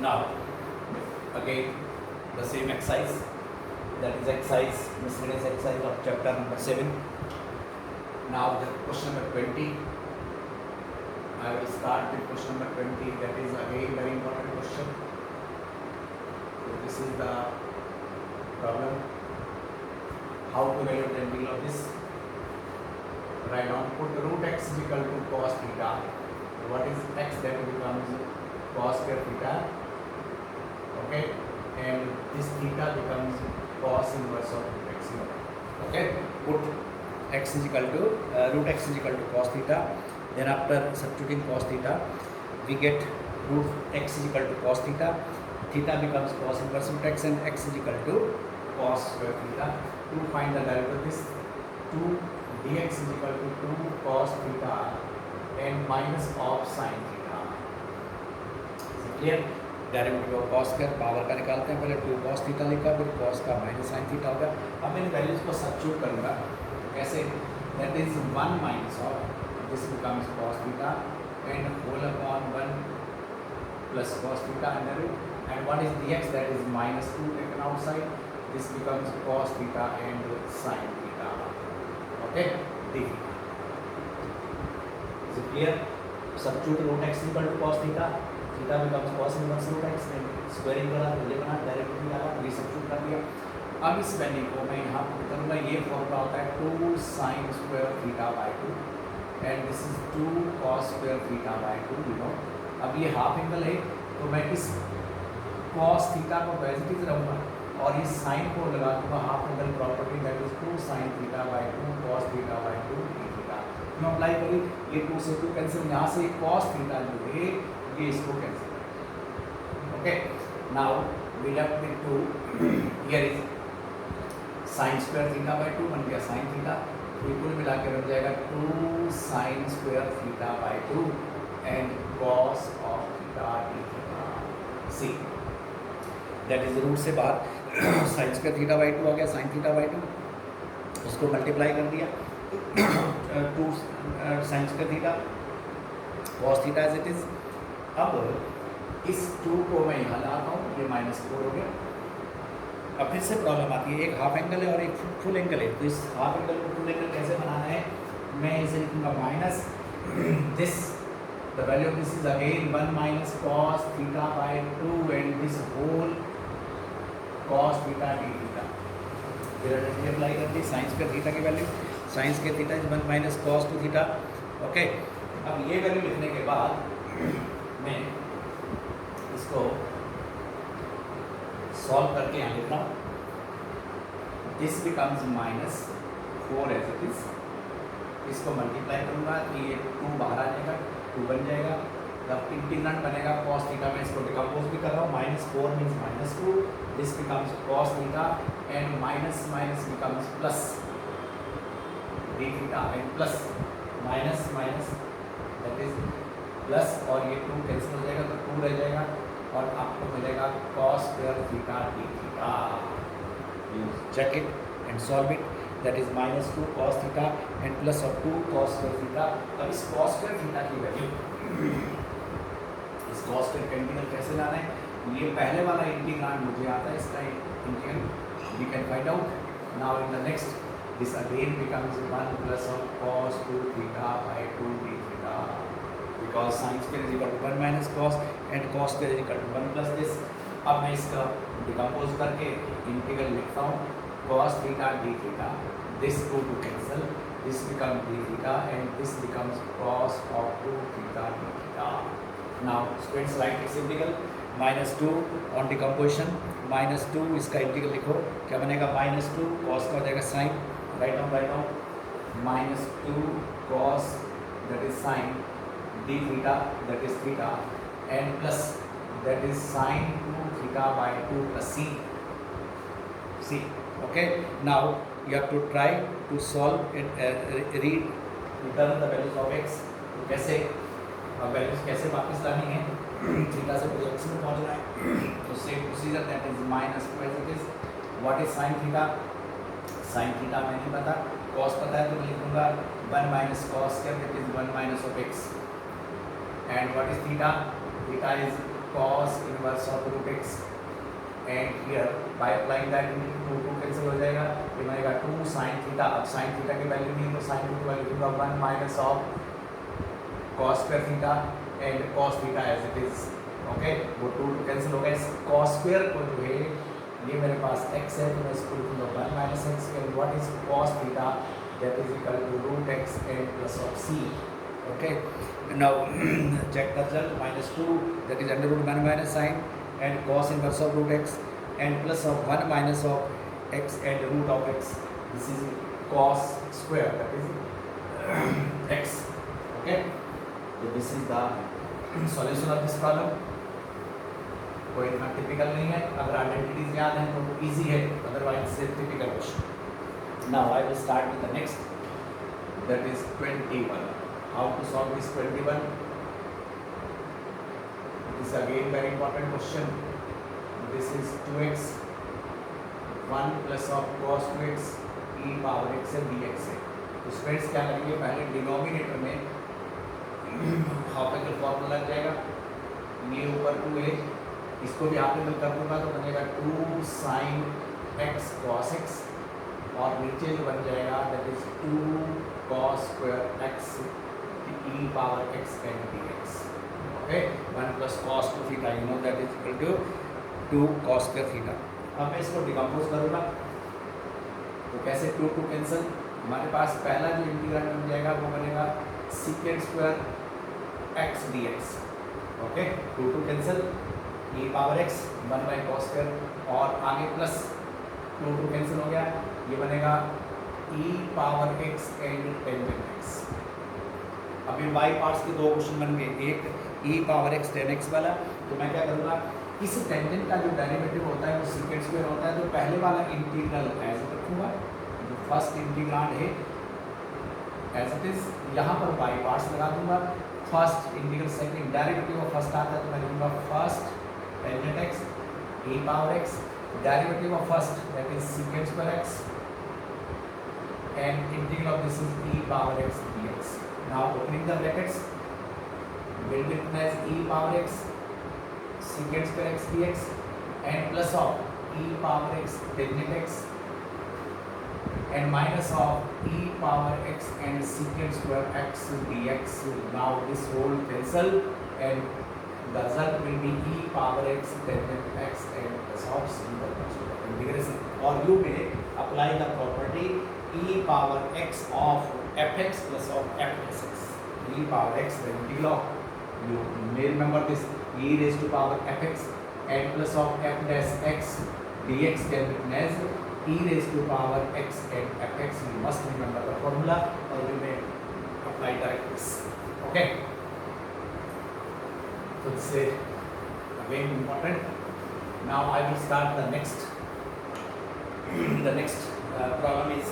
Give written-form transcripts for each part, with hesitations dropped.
Now again the same exercise, that is exercise, miscellaneous exercise of chapter number 7. Now the question number 20. I will start with question number 20. That is again very important question. So this is the problem. How to evaluate the integral of this? Write down. Put root x is equal to cos theta. What is x? That becomes cos square theta. Okay, and this theta becomes cos inverse of x. Okay, put x is equal to root x is equal to cos theta. Then after substituting cos theta, we get root x is equal to cos theta. Theta becomes cos inverse of x, and x is equal to cos square theta. To find the derivative of this, 2 dx is equal to 2 cos theta and minus of sin theta. Is it clear? Derivative of cos square power का निकालते हैं. पहले 2 cos theta लिखा, फिर cos का minus sin theta होगा. अब इन values को सब्स्टिट्यूट करूँगा. कैसे? That is 1 minus of this becomes cos theta and whole upon 1 plus cos theta under root. And what is dx? That is minus 2 taken outside. This becomes cos theta and sin theta. Okay, d. Is it clear? Substitute root x equal to cos theta. Theta becomes cos inverse root x, and squaring करा, पहले बना, direct निकाला, resubstitute कर दिया. अब इस value को मैं यहाँ पुट करूँगा. ये फॉर्मूला होता है 2 sin square theta by 2 and this is 2 cos square theta by 2. You know, अब ये हाफ एंगल है तो मैं इस cos थीटा को वैसे ही रहूँगा और इस साइन को लगा दूँगा half angle property. That is 2 sin theta by 2 cos theta by 2 d theta. मैं अप्लाई करी, ये 2 से 2 कैंसिल, यहाँ से cos थीटा जो है ये इसको कैंसिल करें. Okay, now we left with 2. Here is sin square theta by 2 बन गया sin थीटा. तो कुल मिला के बन जाएगा 2 sin square theta by 2 and cos of theta d theta. See that is root से बाहर sin स्क्वायर थीटा बाई 2 आ गया, sin थीटा बाई 2 उसको मल्टीप्लाई कर दिया. 2 sin square theta cos theta as it is. अब इस 2 को मैं यहाँ लाता हूँ, ये -4 हो गया. अब फिर से प्रॉब्लम आती है, एक हाफ एंगल है और एक फुल एंगल है. तो इस हाफ एंगल को फुल एंगल कैसे बनाना है? मैं इसे लिखूँगा minus this, the value of this is again 1 minus cos theta by 2 and this whole cos theta d theta. फिर अप्लाई कर दी साइंस के थीटा की वैल्यू. साइंस के theta is 1 minus cos 2 theta. Okay, अब ये वैल्यू लिखने के बाद मैं इसको सॉल्व करके यहाँ लिख रहा हूँ. This becomes -4 as it is. इसको मल्टीप्लाई करूँगा तो ये 2 बाहर आ जाएगा, 2 बन जाएगा. जब इंटीग्रेंड बनेगा cos थीटा, मैं इसको डिकम्पोज भी कर रहा हूँ. -4 means -2. This becomes cos theta and minus minus becomes plus d theta and plus minus minus that is plus, और ये 2 कैंसिल हो जाएगा तो 2 रह जाएगा और आपको मिलेगा cos square theta d theta. You check it and solve it. That is -2 cos theta and plus of 2 cos square theta. अब इस cos स्क्वायर थीटा की वैल्यू, इस cos स्क्वायर का इंटीग्रल कैसे लाना है? ये पहले वाला इंटीग्रांड मुझे आता है, इसका integral we can find out. Now in the next this again becomes 1 plus of cos 2 theta by 2 d theta. Because sin square is equal to 1 minus cos and cos square is equal to 1 plus this. अब मैं इसका decompose करके integral लिखता हूँ. cos theta d theta, this 2 to cancel, this becomes d theta and this becomes cos of 2 theta d theta. Now students write its integral. -2 on decomposition, -2 इसका integral लिखो. क्या बनेगा? -2 cos का हो जाएगा sin. Write down -2 cos that is sin d theta, that is theta, and plus that is sin 2 theta by 2 plus c. See, okay. Now you have to try to solve it. Return the values of x. तो कैसे values कैसे वापस लानी है? Theta से x में पहुंचना है. तो same procedure, that is -2 as it is. What is sin theta? Sin theta मैं नहीं पता, cos पता है तो मैं लिखूँगा 1 minus cos square, that is 1 minus of x. And what is theta? Theta is cos inverse of root x and here by applying that two cancel हो जाएगा, ये बनेगा 2 sin थीटा। अब sin थीटा की वैल्यू नहीं है तो sin की वैल्यू होगा 1 minus of cos square theta and cos theta as it is. Okay, वो 2 कैंसिल हो गया। इस cos स्क्वायर को जो है ये मेरे पास x है तो मैं इसको लिखूंगा 1 minus x and what is cos theta, that is equal to root x and plus of c। Okay, now check the result, -2 that is under root 1 minus sin and cos inverse of root x and plus of 1 minus of x and root of x. This is cos square, that is x. Okay, so this is the solution of this problem. कोई इतना typical नहीं है, अगर identities याद हैं तो easy है, otherwise से typical question. Now I will start with the next, that is 21. How to solve this 21? This is again very important question. This is 2x 1 plus of cos 2x e power x है dx है। तो spreads क्या लगेंगे, पहले denominator में हाफिकल formula लग जाएगा, ये ऊपर 2 है, इसको भी हाफिकल कर दूंगा तो बनेगा 2 sin x cos x और नीचे जो बन जाएगा that is 2 cos square x e power x and dx। Okay, 1 plus cos 2 theta, you know that is equal to 2 cos square theta. अब मैं इसको डिकम्पोज करूँगा तो कैसे, 2 2 कैंसिल, हमारे पास पहला जो इंटीग्रल बन जाएगा वो बनेगा secant square x dx। Okay, 2 2 cancel, e power x 1 by cos square और आगे प्लस 2 2 कैंसिल हो गया, ये बनेगा e power x and tangent x। अभी y पार्ट्स के दो क्वेश्चन बन गए, एक e power x tan x वाला, तो मैं क्या करूँगा, इस टेंजेंट का जो डेरिवेटिव होता है वो secant स्क्वायर होता है, तो पहले वाला इंटीग्रल एज इट रखूँगा, जो फर्स्ट इंटीग्रांड है एज इट इज, यहाँ पर y पार्ट्स लगा दूंगा, first integral second derivative of first आता है तो मैं लिखूँगा first tangent x e power x, derivative of first that is secant square x and integral of this is e power x dx. Now opening the brackets, will be written as e power x secant square x dx and plus of e power x tangent x and minus of e power x and secant square x dx. Now this whole cancel and the result will be e power x tangent x and plus of secant integration. Or you may apply the property e power x of fx plus of f plus x. E power x, the integral of, you may remember this, e raised to power fx and plus of f dash x dx can be written as e raised to power x and fx. You must remember the formula or you may apply direct this. Okay. So this is again important. Now I will start the next. The next problem is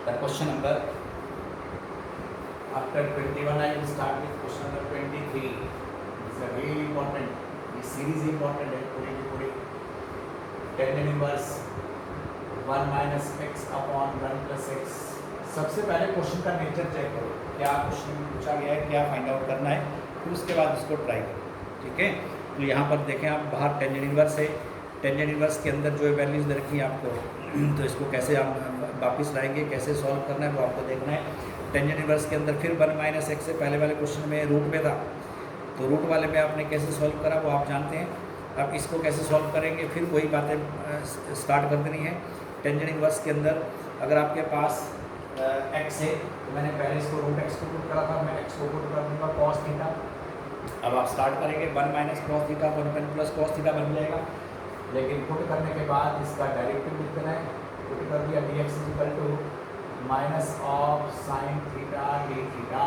the question number, after 21 I will start with question number 23. This is a really important, this series is important है पूरी की पूरी। tan inverse 1 minus x upon 1 plus x। सबसे पहले question का nature check करो, क्या question पूछा गया है, क्या फाइंड आउट करना है, फिर उसके बाद उसको ट्राई करो। ठीक है, तो यहाँ पर देखें आप, बाहर tan इनवर्स है, tan इनवर्स के अंदर जो वैल्यूज़ रखी है आपको, तो इसको कैसे हम वापस लाएंगे, कैसे सॉल्व करना है वो आपको देखना है। tan इनवर्स के अंदर फिर 1 माइनस एक्स से पहले वाले क्वेश्चन में रूट में था, तो रूट वाले में आपने कैसे सॉल्व करा वो आप जानते हैं। अब इसको कैसे सॉल्व करेंगे, फिर वही बातें स्टार्ट कर देनी है। tan इनवर्स के अंदर अगर आपके पास x है तो मैंने पहले इसको रूट x को पुट करा था, मैं x को पुट कर दूँगा cos थीटा। अब आप स्टार्ट करेंगे 1 minus cos theta 1 plus cos theta बन जाएगा, लेकिन पुट करने के बाद इसका डायरेक्टिव लिख देना है, पुट कर दिया dx is equal to minus of sine theta d theta.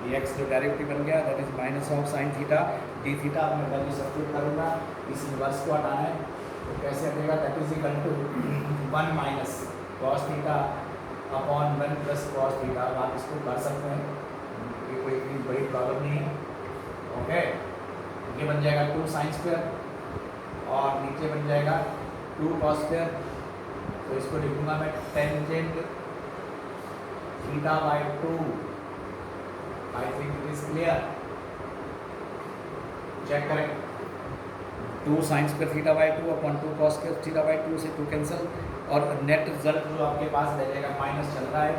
dx जो डायरेक्टिव बन गया that is minus of sine theta d theta. अब मैं वैल्यू सब्स्टिट्यूट करूँगा, इस इनवर्स को हटाना है तो कैसे हटेगा, that is equal to 1 minus cos theta upon 1 plus cos theta. आप इसको कर सकते हैं, ये कोई इतनी बड़ी प्रॉब्लम नहीं है। ओके, ये बन जाएगा 2 साइन स्क्वायर और नीचे बन जाएगा 2 cos स्क्वायर, तो इसको लिखूंगा मैं tangent theta by 2। I think it is clear. Check करें 2 sine square theta by 2 upon 2 cos square theta by 2 से 2 कैंसिल और नेट रिजल्ट जो आपके पास रह जाएगा माइनस चल रहा है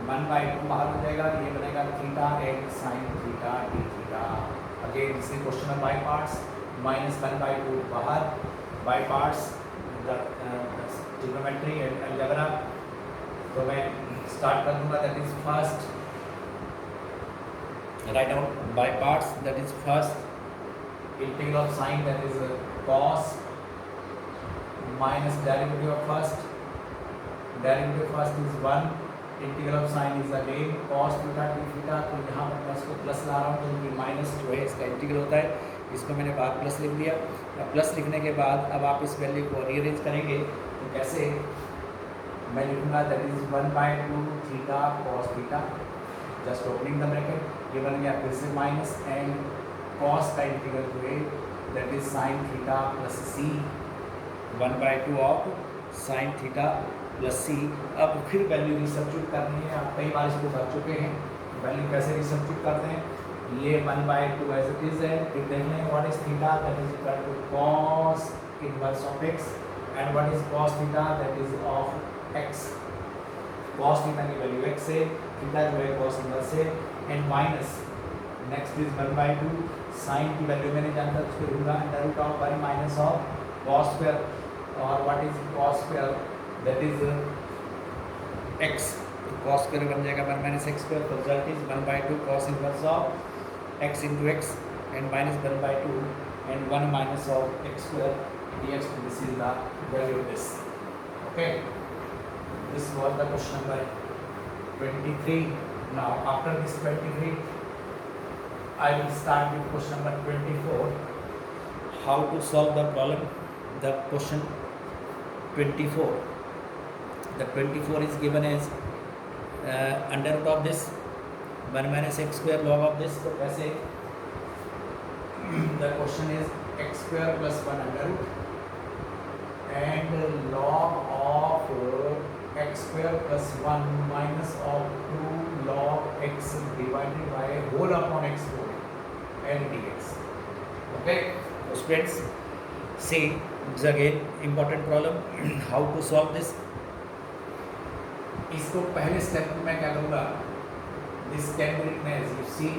1/2 बाहर हो जाएगा, ये बनेगा थीटा एक sign theta d theta. Again this is question by parts, minus 1/2 बाहर by parts trigonometry and algebra. तो मैं स्टार्ट कर दूंगा, that is first write down by parts, that is first integral of sine that is cos minus derivative of first, derivative of first is 1, integral of sine is again cos theta d theta. तो यहाँ पर मैं इसको plus ला रहा हूँ क्योंकि minus जो है इसका इंटीग्रल होता है, इसको मैंने बाद प्लस लिख दिया। अब प्लस लिखने के बाद अब आप इस वैल्यू को रीअरेंज करेंगे तो कैसे मैं लिखूंगा, that is 1/2 theta cos theta, just opening the bracket, ये बन गया फिर से माइनस एंड cos का इंटीग्रल जो है that is sine theta plus C, 1/2 of sine theta plus C. अब फिर वैल्यू रिसब्स्टिट्यूट करनी है, आप कई बार इसको कर चुके हैं। वैल्यू कैसे रिसब्स्टिट्यूट करते हैं, ये 1/2 एज इट इज है, फिर देख लें what is theta, that is equal to cos inverse of x and what is cos theta, that is of x। cos theta की वैल्यू x है, थीटा जो है cos इनवर्स है and minus next is 1/2 sine की value मैंने जानता उसको लूँगा under root of 1 minus of cos square, और what is cos square, that is x। तो cos स्क्वायर बन जाएगा 1 माइनस x स्क्वायर, तो result is 1/2 cos inverse of x into x and minus 1/2 and 1 minus of x square dx। This is the value of this. Okay, this was the question number 23। Now after this 23 I will start with question number 24. How to solve the problem? The question 24. The 24 is given as under root of this 1 minus x square log of this. So कैसे? The question is x square plus 1 under root and log of x square plus 1 minus of 2 log x divided by whole upon x whole and dx. Okay, so students, see this is again important problem. How to solve this? इसको पहले step में मैं क्या करूँगा, this can be written as you see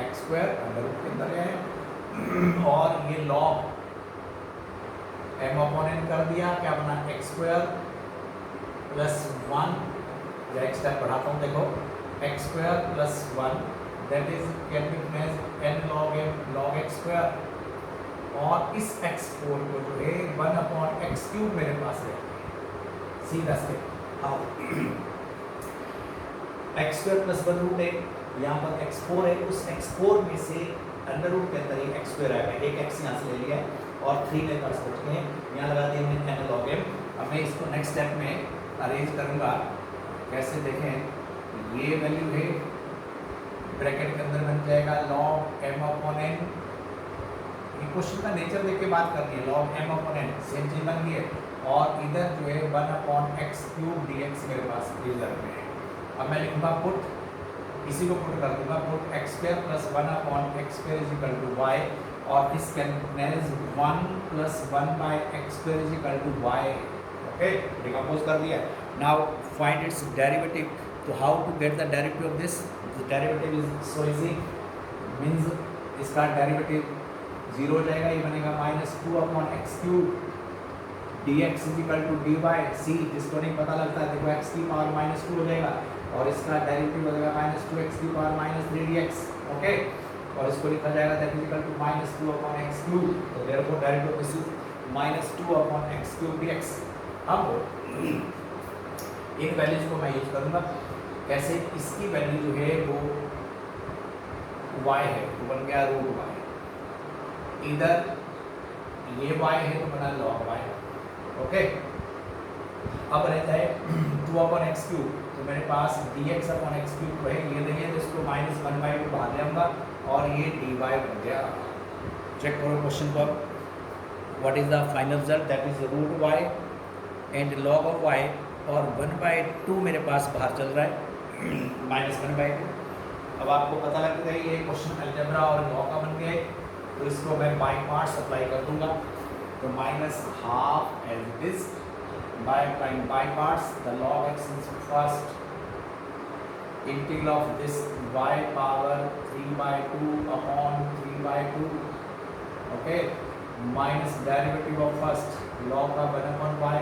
x square under root के अंदर है और ये log m अपॉन n कर दिया, क्या बना x स्क्वायर प्लस 1, या एक स्टेप बढ़ाता हूँ, देखो x square plus 1 that is can be written as n log m log x square, और इस x4 को जो है 1 अपॉन x क्यूब मेरे पास है। सीधा step how x square plus 1 root है, यहाँ पर x4 है, उस x4 में से अंडर रूट के अंदर ही x स्क्वायर आएगा, एक x यहाँ से ले लिया और 3 मेरे पास बच गए, यहाँ लगा दिया हमने n log m। अब मैं इसको नेक्स्ट स्टेप में अरेंज करूँगा, कैसे देखें, ये वैल्यू है ब्रैकेट के अंदर बन जाएगा log m अपॉन n। ये क्वेश्चन का नेचर देख के बात करनी है, log m upon n same चीज बन गई है, और इधर जो है 1 अपॉन x क्यूब dx मेरे पास रिजल्ट में है। अब मैं लिखूंगा पुट, इसी को पुट कर दूंगा, put x square plus 1 upon x square is equal to y, और this can manage 1 plus 1 by x square is equal to y। Okay, decompose कर दिया। Now find its derivative. तो how to get the derivative of this? The derivative is so easy, means इसका derivative 0 हो जाएगा, ये बनेगा -2 upon x cube dx is equal to dy c, जिसको नहीं पता लगता है देखो x की पावर -2 हो जाएगा और इसका डेरिवेटिव हो जाएगा -2x की पावर -3 dx। ओके, और इसको लिखा जाएगा that is equal to -2 upon x cube, तो therefore derivative of this is -2 upon x cube dx। अब इन वैल्यूज को मैं यूज करूंगा, कैसे, इसकी वैल्यू जो है वो y है, तो बन गया रूट y, इधर ये y है तो बना log y। ओके, अब रहता है 2 अपॉन एक्स क्यूब, तो मेरे पास dx अपॉन एक्स क्यूब है, ये देखिए तो इसको -1/2 बाहर ले आऊँगा और ये dy बन गया। चेक करो क्वेश्चन पर, what is the final result, that is root y and log of y, और 1/2 मेरे पास बाहर चल रहा है -1/2। अब आपको पता लग गया ये क्वेश्चन अलजेब्रा और लॉ का बन गया है, तो इसको मैं बाई पार्ट्स अप्लाई कर दूंगा, तो minus half as it is by applying by parts the log x is first integral of this y power 3/2 upon 3/2, okay, minus derivative of first log का 1/y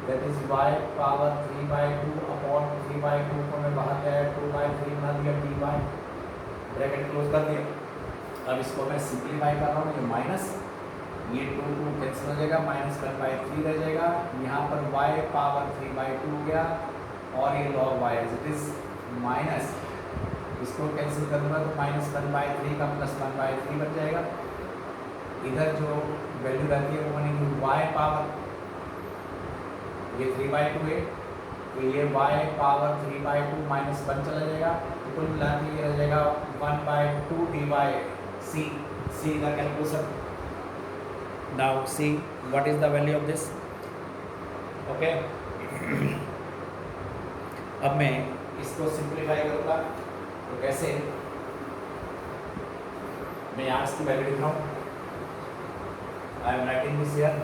that is y power 3/2 upon 3/2 को मैं बाहर ले आया 2/3 बना दिया dy, bracket close कर दिया। अब इसको मैं सिंप्लीफाई कर रहा हूँ, ये माइनस ये 2 कैंसिल हो जाएगा, माइनस 1/3 रह जाएगा, यहाँ पर y पावर 3/2 हो गया और ये log y as it is minus, इसको कैंसिल करूँगा तो माइनस 1/3 का प्लस 1/3 बन जाएगा, इधर जो वैल्यू रहती है वो बनेगी y पावर, ये 3/2 है तो ये y पावर 3/2 माइनस 1 चला जाएगा, तो कुल मिला के ये रह जाएगा 1/2 dy c the calculation. Now see what is the value of this, okay. अब मैं इसको सिंप्लीफाई करूँगा तो कैसे, मैं यहाँ इसकी वैल्यू लिख रहा हूँ, I am writing this here,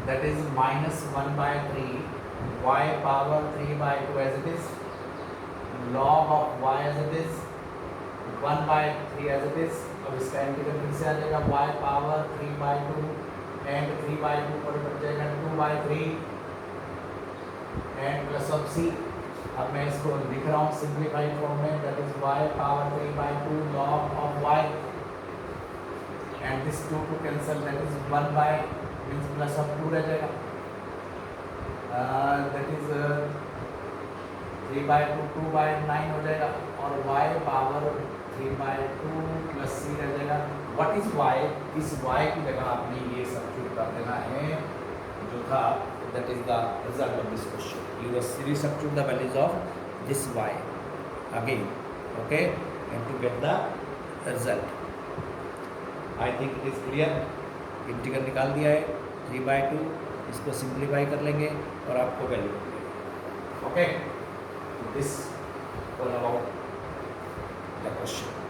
that is minus 1/3 y power 3/2 as it is, log of y as it is 1/3 as it is। अब इसका इंटीग्रल फिर से आ जाएगा y पावर 3/2 एंड 3/2 पर बच जाएगा 2/3 एंड प्लस ऑफ c। अब मैं इसको लिख रहा हूँ सिंप्लीफाइड फॉर्म में, that is y power 3/2 log of y and this 2 to cancel, that is 1 by means plus of 2 रह जाएगा, दैट इज 3/2 2/9 हो जाएगा और y पावर 3/2 प्लस c रह जाएगा। व्हाट इज y, इस y की जगह आपने ये सब्स्टिट्यूट कर देना है जो था, that is the result of this question, you substitute the values of this y again, okay, and to get the result. I think it is clear, integral निकाल दिया है 3/2, इसको सिंप्लीफाई कर लेंगे और आपको वैल्यू मिलेगी, okay. This all about the question.